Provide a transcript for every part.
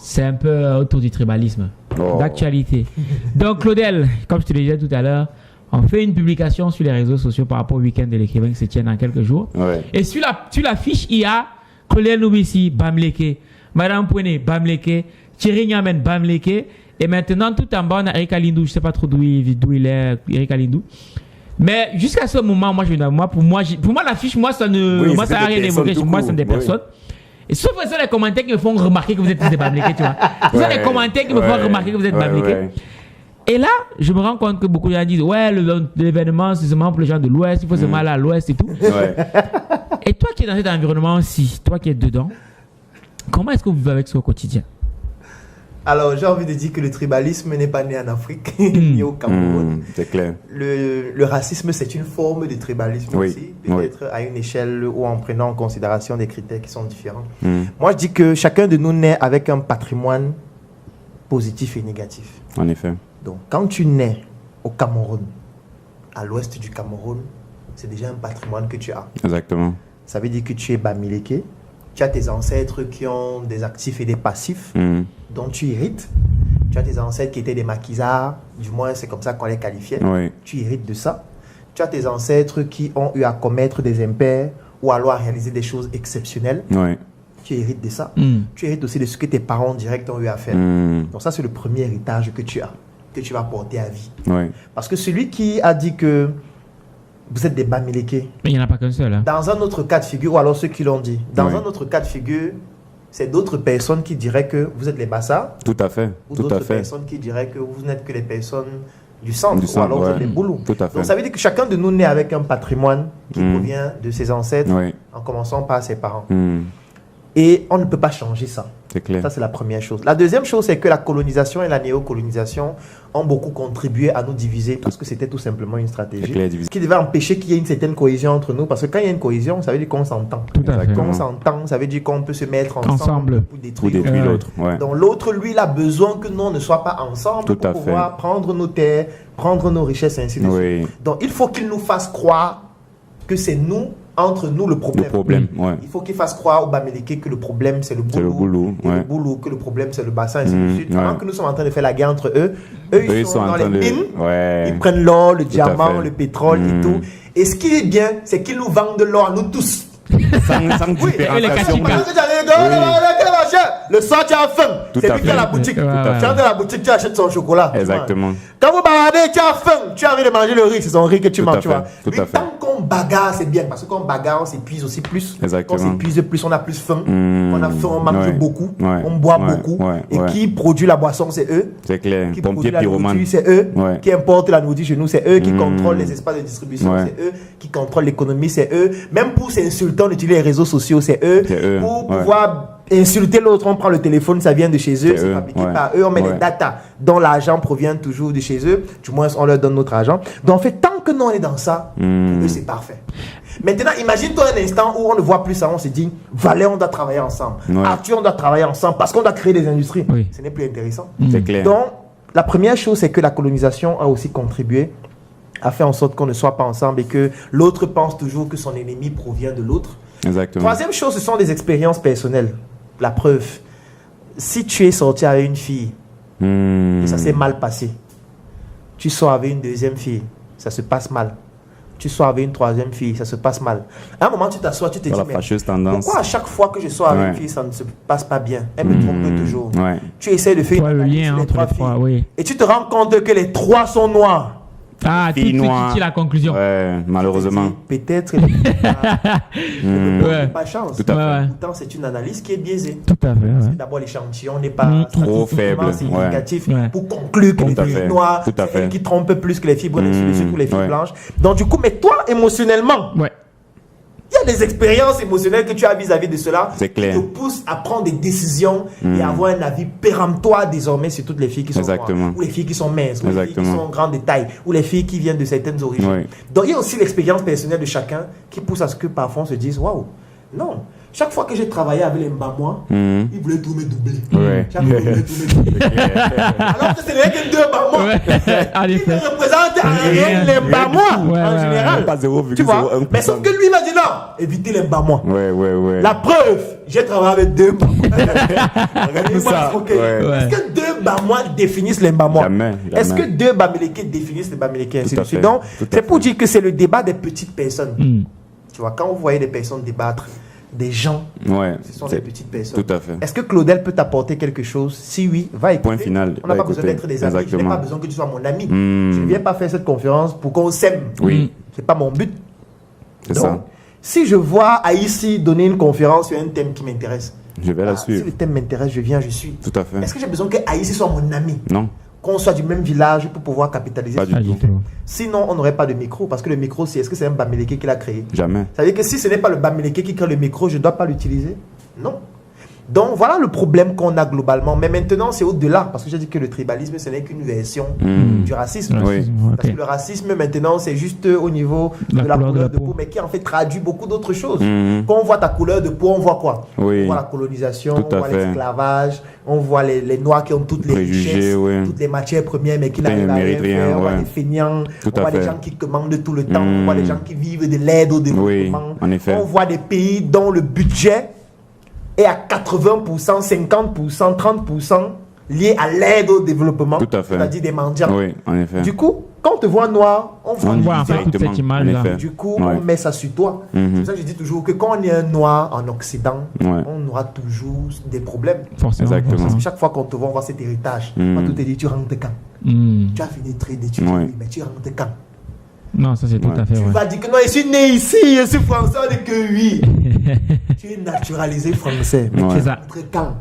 C'est un peu autour du tribalisme, d'actualité. Donc, Claudel, comme je te le disais tout à l'heure, on fait une publication sur les réseaux sociaux par rapport au week-end de l'écrivain qui se tient dans quelques jours. Ouais. Et sur la fiche, il y a Claudel Noubissi, Bamleke, Madame Pouene, Bamleke, Thierry Niamen, Bamleke. Et maintenant, tout en bas, on a Eric Alindou. Je ne sais pas trop d'où il est, Eric Alindou. Mais jusqu'à ce moment, pour moi, la fiche, ça n'a rien évoqué. Moi, c'est des personnes. Et sauf que ce sont les commentaires qui me font remarquer que vous êtes des Bamleke, tu vois. Ce sont les commentaires qui me font remarquer que vous êtes Bamleke. Et là, je me rends compte que beaucoup de gens disent ouais, l'événement, c'est seulement pour les gens de l'Ouest, il faut seulement aller à l'Ouest et tout. Ouais. Et toi qui es dans cet environnement aussi, toi qui es dedans, comment est-ce que vous vivez avec ça au quotidien? Alors, j'ai envie de dire que le tribalisme n'est pas né en Afrique, ni au Cameroun. C'est clair. Le racisme, c'est une forme de tribalisme aussi, peut-être à une échelle ou en prenant en considération des critères qui sont différents. Moi, je dis que chacun de nous naît avec un patrimoine positif et négatif. En effet. Donc, quand tu nais au Cameroun, à l'ouest du Cameroun, c'est déjà un patrimoine que tu as. Exactement. Ça veut dire que tu es Bamileke, tu as tes ancêtres qui ont des actifs et des passifs dont tu hérites. Tu as tes ancêtres qui étaient des maquisards, du moins c'est comme ça qu'on les qualifiait. Oui. Tu hérites de ça. Tu as tes ancêtres qui ont eu à commettre des impairs ou alors à réaliser des choses exceptionnelles. Oui. Tu hérites de ça. Tu hérites aussi de ce que tes parents directs ont eu à faire. Donc ça, c'est le premier héritage que tu as, que tu vas porter à vie. Oui. Parce que celui qui a dit que vous êtes des Bamileke. Mais il n'y en a pas qu'un seul. Hein. Dans un autre cas de figure, ou alors ceux qui l'ont dit, dans un autre cas de figure, c'est d'autres personnes qui diraient que vous êtes les Bassa. Tout à fait. Ou d'autres personnes qui diraient que vous n'êtes que les personnes du centre, ou alors vous êtes les Boulous. Tout à fait. Donc ça veut dire que chacun de nous naît avec un patrimoine qui provient de ses ancêtres, en commençant par ses parents. Et on ne peut pas changer ça. C'est clair. Ça, c'est la première chose. La deuxième chose, c'est que la colonisation et la néocolonisation ont beaucoup contribué à nous diviser parce que c'était tout simplement une stratégie qui devait empêcher qu'il y ait une certaine cohésion entre nous. Parce que quand il y a une cohésion, ça veut dire qu'on s'entend. Quand on s'entend, ça veut dire qu'on peut se mettre ensemble pour détruire l'autre. Ouais. Donc l'autre, lui, il a besoin que nous, on ne soit pas ensemble pour pouvoir prendre nos terres, prendre nos richesses, ainsi de suite. Donc il faut qu'il nous fasse croire que c'est nous, entre nous, le problème. Il faut qu'il fasse croire aux Bamileke que le problème, c'est le Boulou. Le Boulou, que le problème, c'est le bassin, ainsi de suite. Pendant que nous sommes en train de faire la guerre entre eux, ils sont dans les mines, ils prennent l'or, le diamant, le pétrole et tout. Et ce qui est bien, c'est qu'ils nous vendent de l'or à nous tous. Sans différenciation. Le soir, tu as faim. C'est lui qui a la boutique. Tu entres dans la boutique, tu achètes son chocolat. Exactement. Quand vous bagarrez, tu as faim. Tu as envie de manger le riz. C'est son riz que tu manges. Tant qu'on bagarre, c'est bien. Parce que quand on bagarre, on s'épuise aussi plus. Quand on s'épuise plus, on a plus faim. On a faim, on mange beaucoup. On boit beaucoup. Et qui produit la boisson, c'est eux. C'est clair. Qui produit la nourriture, c'est eux. Qui importent la nourriture chez nous, c'est eux. Qui contrôlent les espaces de distribution, c'est eux. Qui contrôlent l'économie, c'est eux. Même pour s'insulter, on utilise les réseaux sociaux, c'est eux. Pour pouvoir insulter l'autre, on prend le téléphone, ça vient de chez eux, c'est fabriqué par eux, on met les data dont l'argent provient toujours de chez eux, du moins on leur donne notre argent. Donc en fait, tant que nous on est dans ça, pour eux c'est parfait. Maintenant, imagine-toi un instant où on ne voit plus ça, on se dit, Valais, on doit travailler ensemble, Arthur, on doit travailler ensemble, parce qu'on doit créer des industries. Ce n'est plus intéressant. C'est clair. Donc, la première chose, c'est que la colonisation a aussi contribué à faire en sorte qu'on ne soit pas ensemble et que l'autre pense toujours que son ennemi provient de l'autre. Exactement. Troisième chose, ce sont des expériences personnelles. La preuve, si tu es sorti avec une fille et ça s'est mal passé, tu sors avec une deuxième fille, ça se passe mal. Tu sors avec une troisième fille, ça se passe mal. À un moment, tu t'assois, tu te dis, mais pourquoi à chaque fois que je sors avec une fille, ça ne se passe pas bien? Elle me trompe toujours. Tu essaies de faire le lien entre les trois filles. Et tu te rends compte que les trois sont noirs. Ah, tu tires la conclusion. Ouais, malheureusement. Peut-être pas chance. Tout à fait. Pourtant, c'est une analyse qui est biaisée. Tout à fait. Parce que d'abord, l'échantillon n'est pas trop faible, significatif pour conclure que les filles noires, c'est qui trompent plus que les filles brunes ou les filles blanches. Donc, du coup, mais toi, émotionnellement, il y a des expériences émotionnelles que tu as vis-à-vis de cela qui te poussent à prendre des décisions et avoir un avis péremptoire désormais sur toutes les filles qui sont noires, ou les filles qui sont minces, ou les filles qui sont grandes de taille, ou les filles qui viennent de certaines origines. Donc il y a aussi l'expérience personnelle de chacun qui pousse à ce que parfois on se dise waouh, non, Chaque fois que j'ai travaillé avec les Mbamois, ils voulaient tout me doubler. Chaque fois, ils voulaient tout me doubler. Alors que ce n'est que 2 Mbamois. Ils ne représentent rien les Mbamois en général. Pas 0,01%. Tu vois? Mais sauf que lui m'a dit non, évitez les Mbamois. Ouais. La preuve, j'ai travaillé avec 2 Mbamois. Regardez-moi ça. Est-ce que 2 Mbamois définissent les Mbamois? Jamais. Est-ce que 2 Bamileke définissent les Bamileke? Ainsi de suite. Donc, c'est pour dire que c'est le débat des petites personnes. Tu vois, quand vous voyez des personnes débattre, des gens, ce sont des petites personnes. Tout à fait. Est-ce que Claudel peut t'apporter quelque chose? Si oui, va écouter. Point final. On n'a pas besoin d'être des amis. Exactement. Je n'ai pas besoin que tu sois mon ami. Je ne viens pas faire cette conférence pour qu'on s'aime. Oui. C'est pas mon but. C'est Donc, ça. si je vois Aïssi donner une conférence sur un thème qui m'intéresse, je vais la si suivre. le thème m'intéresse, je viens, je suis. Tout à fait. Est-ce que j'ai besoin que Aïssi soit mon ami? Non. Qu'on soit du même village pour pouvoir capitaliser Pas sur du le tout. Sinon, on n'aurait pas de micro. Parce que le micro, est-ce que c'est un Bamileke qui l'a créé? Jamais. Ça veut dire que si ce n'est pas le Bamileke qui crée le micro, je ne dois pas l'utiliser? Non. Donc voilà le problème qu'on a globalement. Mais maintenant, c'est au-delà. Parce que j'ai dit que le tribalisme, ce n'est qu'une version du racisme. Oui. Parce que le racisme, maintenant, c'est juste au niveau de la couleur de peau. Mais qui en fait traduit beaucoup d'autres choses. Quand on voit ta couleur de peau, on voit quoi? On voit la colonisation, on voit l'esclavage, on voit les Noirs qui ont toutes les richesses, toutes les matières premières, mais qui n'arrivent à rien faire. On voit les feignants, on voit les gens qui commandent tout le temps, on voit les gens qui vivent de l'aide au développement. En effet. On voit des pays dont le budget est à 80%, 50%, 30% lié à l'aide au développement. Tout à fait. C'est-à-dire des mendiants. Oui, en effet. Du coup, quand on te voit noir, on voit en fait toute cette image-là. Du coup, on met ça sur toi. C'est pour ça que je dis toujours que quand on est un noir en Occident, on aura toujours des problèmes. Forcément. Exactement. Parce que chaque fois qu'on te voit, on voit cet héritage. On te dit, tu rentres quand? Tu as fini de trader, tu dis oui, mais tu rentres quand? Non, ça c'est tout à fait Tu vrai. vas dire que non, je suis né ici, je suis français, on dit que oui. Tu es naturalisé français. Mais C'est ça. tu rentres quand?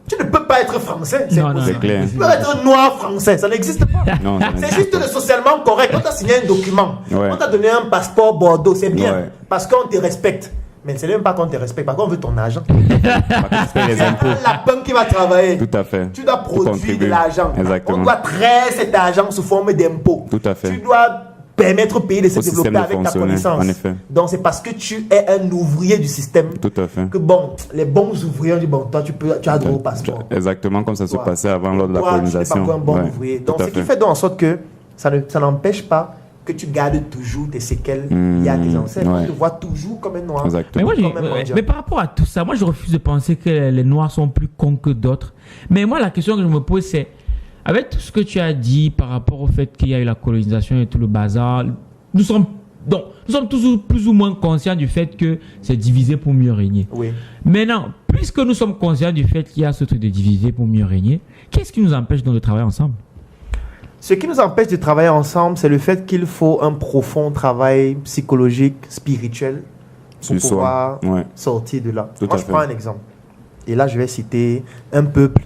Tu ne peux pas être français. Non, c'est clair. Tu peux être noir français, ça n'existe pas. Non, ça C'est n'existe juste pas. le socialement correct. On t'a signé un document, on t'a donné un passeport Bordeaux, c'est bien. Parce qu'on te respecte. Mais c'est même pas qu'on te respecte, parce qu'on veut ton argent. Les C'est impôts. un lapin qui va travailler. Tout à fait. Tu dois produire de l'argent. Exactement. On doit traiter cet argent sous forme d'impôts. Tout à fait. Tu dois permettre au pays de se Au système développer de avec ta fonctionner, connaissance. en effet. Donc c'est parce que tu es un ouvrier du système Tout à fait. que bon, les bons ouvriers ont dit bon, toi tu as droit au passeport. Exactement comme ça se passait avant lors de la Toi, colonisation. tu n'es pas un bon ouvrier. Donc ce qui fait en sorte que ça n'empêche pas que tu gardes toujours tes séquelles liées à tes ancêtres. On te voit toujours comme un noir. Exactement. Mais par rapport à tout ça, moi je refuse de penser que les noirs sont plus cons que d'autres. Mais moi la question que je me pose c'est, avec tout ce que tu as dit par rapport au fait qu'il y a eu la colonisation et tout le bazar, nous sommes toujours plus ou moins conscients du fait que c'est divisé pour mieux régner. Oui. Maintenant, puisque nous sommes conscients du fait qu'il y a ce truc de diviser pour mieux régner, qu'est-ce qui nous empêche donc de travailler ensemble? Ce qui nous empêche de travailler ensemble, c'est le fait qu'il faut un profond travail psychologique, spirituel, pour pouvoir sortir de là. Moi, je prends un exemple. Et là, je vais citer un peuple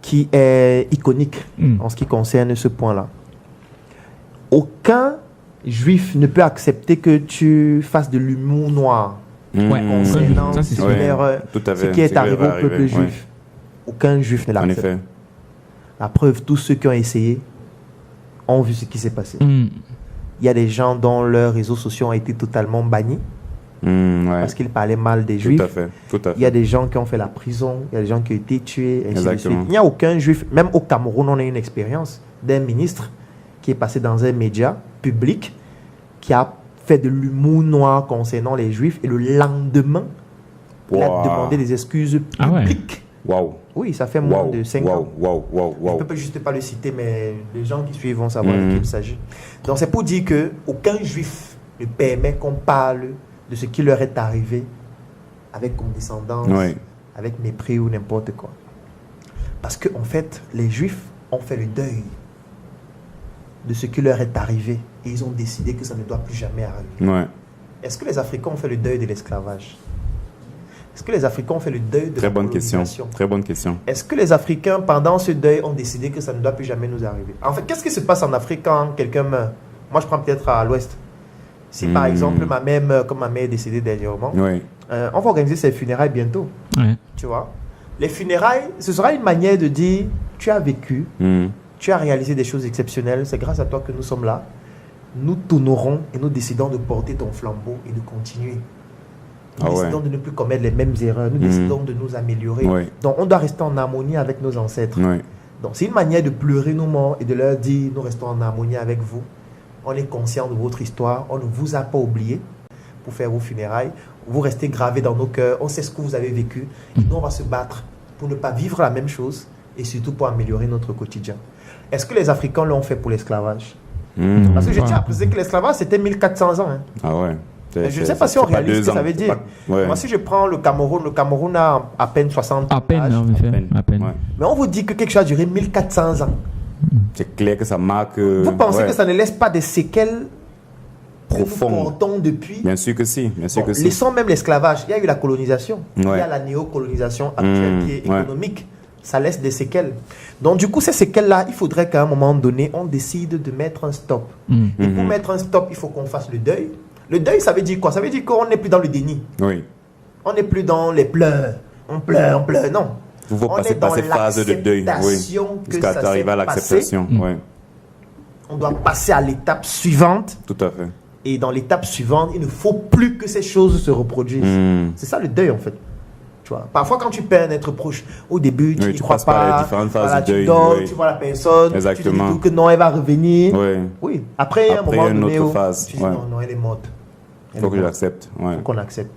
qui est iconique en ce qui concerne ce point-là. Aucun juif ne peut accepter que tu fasses de l'humour noir concernant ce qui est arrivé au peuple juif. Aucun juif ne l'accepte. La preuve, tous ceux qui ont essayé ont vu ce qui s'est passé. Il y a des gens dont leurs réseaux sociaux ont été totalement bannis parce qu'ils parlaient mal des juifs. Il y a des gens qui ont fait la prison, il y a des gens qui ont été tués, ainsi de suite. Il n'y a aucun juif, même au Cameroun, on a une expérience d'un ministre qui est passé dans un média public qui a fait de l'humour noir concernant les juifs et le lendemain, il a demandé des excuses publiques. Oui, ça fait moins de 5 ans. Je ne peux juste pas le citer, mais les gens qui suivent vont savoir de qui il s'agit. Donc c'est pour dire qu'aucun juif ne permet qu'on parle de ce qui leur est arrivé avec condescendance, avec mépris ou n'importe quoi. Parce qu'en fait, les juifs ont fait le deuil de ce qui leur est arrivé et ils ont décidé que ça ne doit plus jamais arriver. Est-ce que les Africains ont fait le deuil de l'esclavage? Est-ce que les Africains ont fait le deuil de la colonisation? Très bonne question. Est-ce que les Africains, pendant ce deuil, ont décidé que ça ne doit plus jamais nous arriver? En fait, qu'est-ce qui se passe en Afrique quand quelqu'un meurt? Moi, je prends peut-être à l'ouest. Si par exemple, ma mère meurt, comme ma mère est décédée dernièrement, on va organiser ses funérailles bientôt. Tu vois? Les funérailles, ce sera une manière de dire, tu as vécu, tu as réalisé des choses exceptionnelles, c'est grâce à toi que nous sommes là. Nous t'honorons et nous décidons de porter ton flambeau et de continuer. Nous décidons de ne plus commettre les mêmes erreurs. Nous décidons de nous améliorer. Donc, on doit rester en harmonie avec nos ancêtres. Donc, c'est une manière de pleurer nos morts et de leur dire, nous restons en harmonie avec vous. On est conscient de votre histoire. On ne vous a pas oublié pour faire vos funérailles. Vous restez gravés dans nos cœurs. On sait ce que vous avez vécu. Et nous, on va se battre pour ne pas vivre la même chose et surtout pour améliorer notre quotidien. Est-ce que les Africains l'ont fait pour l'esclavage? Parce que je tiens à préciser que l'esclavage, c'était 1400 ans. Hein. Ah ouais. Je ne sais pas si on réalise ce que ça veut dire. Moi, si je prends le Cameroun a à peine 60 ans. À peine, à peine. Mais on vous dit que quelque chose a duré 1400 ans. C'est clair que ça marque... Vous pensez que ça ne laisse pas des séquelles profondes depuis? Bien sûr que si. Laissons même l'esclavage. Il y a eu la colonisation. Il y a la néocolonisation actuelle qui est économique. Ça laisse des séquelles. Donc, du coup, ces séquelles-là, il faudrait qu'à un moment donné, on décide de mettre un stop. Et pour mettre un stop, il faut qu'on fasse le deuil. Le deuil, ça veut dire quoi? Ça veut dire qu'on n'est plus dans le déni. On n'est plus dans les pleurs. On pleure, non. Il faut passer par ces phases de deuil. Jusqu'à arriver à l'acceptation. On doit passer à l'étape suivante. Tout à fait. Et dans l'étape suivante, il ne faut plus que ces choses se reproduisent. C'est ça le deuil, en fait. Tu vois, parfois, quand tu perds un être proche, au début, tu n'y crois pas. Tu dors, tu vois la personne. Exactement. Tu te dis que non, elle va revenir. Oui. Après, un moment donné, une autre phase. Tu dis non, elle est morte. Il faut que je l'accepte. Il faut qu'on accepte.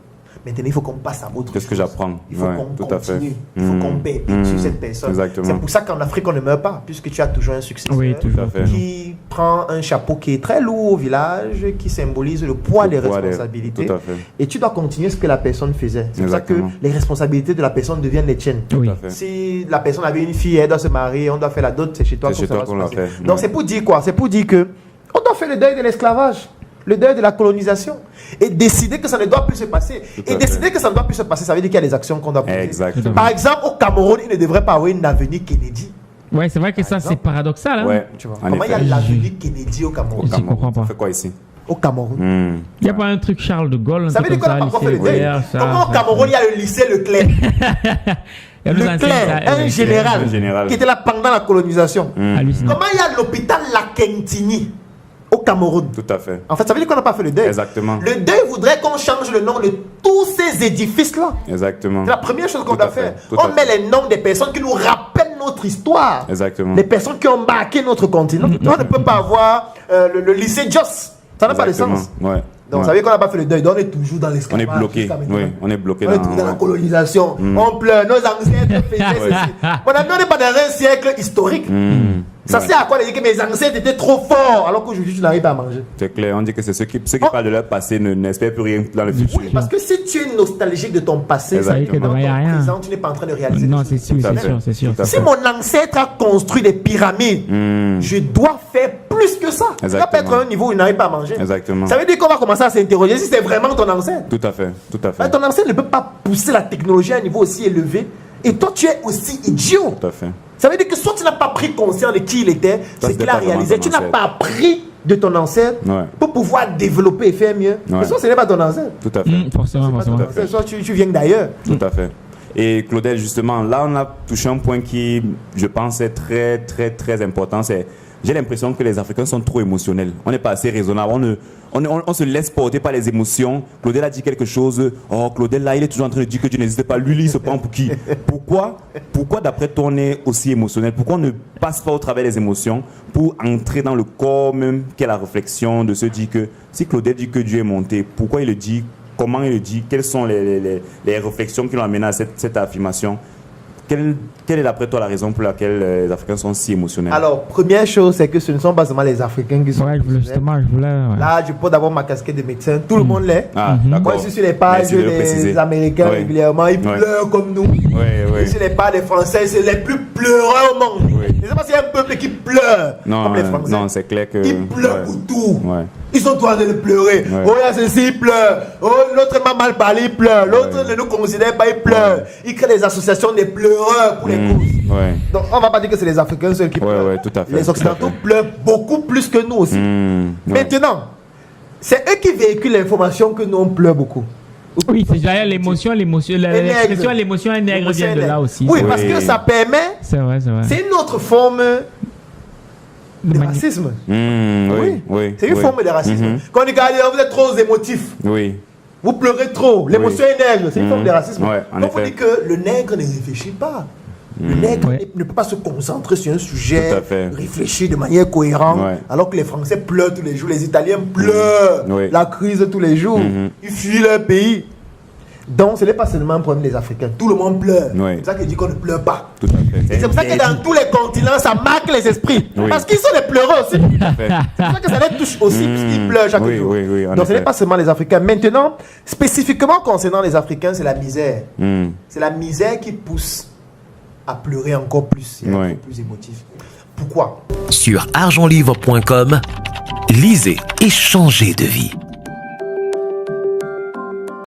Maintenant, il faut qu'on passe à autre chose. Qu'est-ce que j'apprends? Il faut qu'on continue. Il faut qu'on perpétue cette personne. C'est pour ça qu'en Afrique, on ne meurt pas, puisque tu as toujours un successeur qui prend un chapeau qui est très lourd au village, qui symbolise le poids des responsabilités. Et tu dois continuer ce que la personne faisait. C'est pour ça que les responsabilités de la personne deviennent les tiennes. Si la personne avait une fille, elle doit se marier, on doit faire la dot, c'est chez toi qu'on l'a fait. Donc c'est pour dire quoi? C'est pour dire que on doit faire le deuil de l'esclavage. Le deuil de la colonisation et décider que ça ne doit plus se passer. Et décider que ça ne doit plus se passer, ça veut dire qu'il y a des actions qu'on doit poser. Par exemple, au Cameroun, il ne devrait pas avoir une avenue Kennedy. Ouais, c'est vrai que ça, c'est paradoxal. Hein? Tu vois. Comment il y a l'avenue Kennedy au Cameroun? Je ne comprends pas. On fait quoi ici? Au Cameroun. Il n'y a pas un truc Charles de Gaulle. Ça veut dire qu'on n'a pas encore fait le deuil. Comment au Cameroun, il y a le lycée Leclerc? Leclerc, un général qui était là pendant la colonisation. Comment il y a l'hôpital La Kentini au Cameroun? Tout à fait. En fait, ça veut dire qu'on n'a pas fait le deuil. Exactement. Le deuil voudrait qu'on change le nom de tous ces édifices-là. Exactement. C'est la première chose qu'on doit faire. On met les noms des personnes qui nous rappellent notre histoire. Exactement. Les personnes qui ont marqué notre continent. On ne peut pas avoir le lycée Jos. Ça n'a pas de sens. Donc, ça veut dire qu'on n'a pas fait le deuil. Donc, on est toujours dans l'esclavage. On est bloqué. On est bloqué dans la colonisation. On pleure. Nos ancêtres faisaient ceci. Mon ami, on n'est pas dans un siècle historique. Ça sert à quoi de dire que mes ancêtres étaient trop forts alors qu'aujourd'hui tu n'arrives pas à manger? C'est clair, on dit que c'est ceux qui parlent de leur passé n'espèrent plus rien dans le futur. Oui, parce que si tu es nostalgique de ton passé, ça veut dire que dans ton présent, tu n'es pas en train de réaliser. Non, c'est sûr. Si mon ancêtre a construit des pyramides, je dois faire plus que ça. Je dois pas être à un niveau où il n'arrive pas à manger. Exactement. Ça veut dire qu'on va commencer à s'interroger si c'est vraiment ton ancêtre. Tout à fait. Ton ancêtre ne peut pas pousser la technologie à un niveau aussi élevé. Et toi, tu es aussi idiot. Tout à fait. Ça veut dire que soit tu n'as pas pris conscience de qui il était, ce qu'il a réalisé, tu n'as pas appris de ton ancêtre pour pouvoir développer et faire mieux. Mais soit ce n'est pas ton ancêtre. Tout à fait. Forcément. Soit tu viens d'ailleurs. Tout à fait. Et Claudel, justement, là, on a touché un point qui, je pense, est très, très, très important. J'ai l'impression que les Africains sont trop émotionnels. On n'est pas assez raisonnable. On se laisse porter par les émotions. Claudel a dit quelque chose. Oh, Claudel, là, il est toujours en train de dire que Dieu n'existe pas. Lui, il se prend pour qui? Pourquoi, d'après toi, on est aussi émotionnel? Pourquoi on ne passe pas au travers des émotions pour entrer dans le corps même qu'est la réflexion de se dire que si Claudel dit que Dieu est monté, pourquoi il le dit? Comment il le dit? Quelles sont les réflexions qui l'ont amené à cette affirmation? Quelle est d'après toi la raison pour laquelle les Africains sont si émotionnels? Alors, première chose, c'est que ce ne sont pas seulement les Africains qui sont émotionnels. Là, je porte d'abord ma casquette de médecin. Tout le monde l'est. Moi, je suis sur les pages des Américains régulièrement. Ils pleurent comme nous. Je suis sur les pages des Français. C'est les plus pleureurs au monde. Je ne sais pas s'il y a un peuple qui pleure comme les Français. Non, c'est clair que... Ils pleurent pour tout. Ils sont tous en train de pleurer. Oh, il y a ceci, il pleure. Oh, l'autre m'a mal parlé, il pleure. L'autre ne nous considère pas, il pleure. Ils créent des associations de pleureurs pour les causes. Donc, on ne va pas dire que c'est les Africains seuls qui pleurent. Tout à fait, les Occidentaux pleurent beaucoup plus que nous aussi. Maintenant, c'est eux qui véhiculent l'information que nous, on pleure beaucoup. Oui, c'est d'ailleurs l'émotion, l'expression l'émotion nègre vient de là aussi. Oui, parce que ça permet. C'est vrai. C'est une autre forme de racisme. Oui. C'est une forme de racisme. Quand on dit que vous êtes trop émotif. Vous pleurez trop. L'émotion est nègre. C'est une forme de racisme. Ouais, donc, on dit que le nègre ne réfléchit pas. Le nègre ne peut pas se concentrer sur un sujet, réfléchir de manière cohérente, alors que les Français pleurent tous les jours, les Italiens pleurent la crise tous les jours. Ils fuient leur pays. Donc, ce n'est pas seulement un problème des Africains. Tout le monde pleure. C'est pour ça qu'il dit qu'on ne pleure pas. Tout à fait. Et c'est pour ça que dans tous les continents, ça marque les esprits. Parce qu'ils sont des pleureux aussi. C'est pour ça que ça les touche aussi, puisqu'ils pleurent chaque jour. Donc, ce n'est pas seulement les Africains. Maintenant, spécifiquement concernant les Africains, c'est la misère. C'est la misère qui pousse à pleurer encore plus, et encore plus émotif. Pourquoi? Sur argentlivre.com, lisez et changez de vie.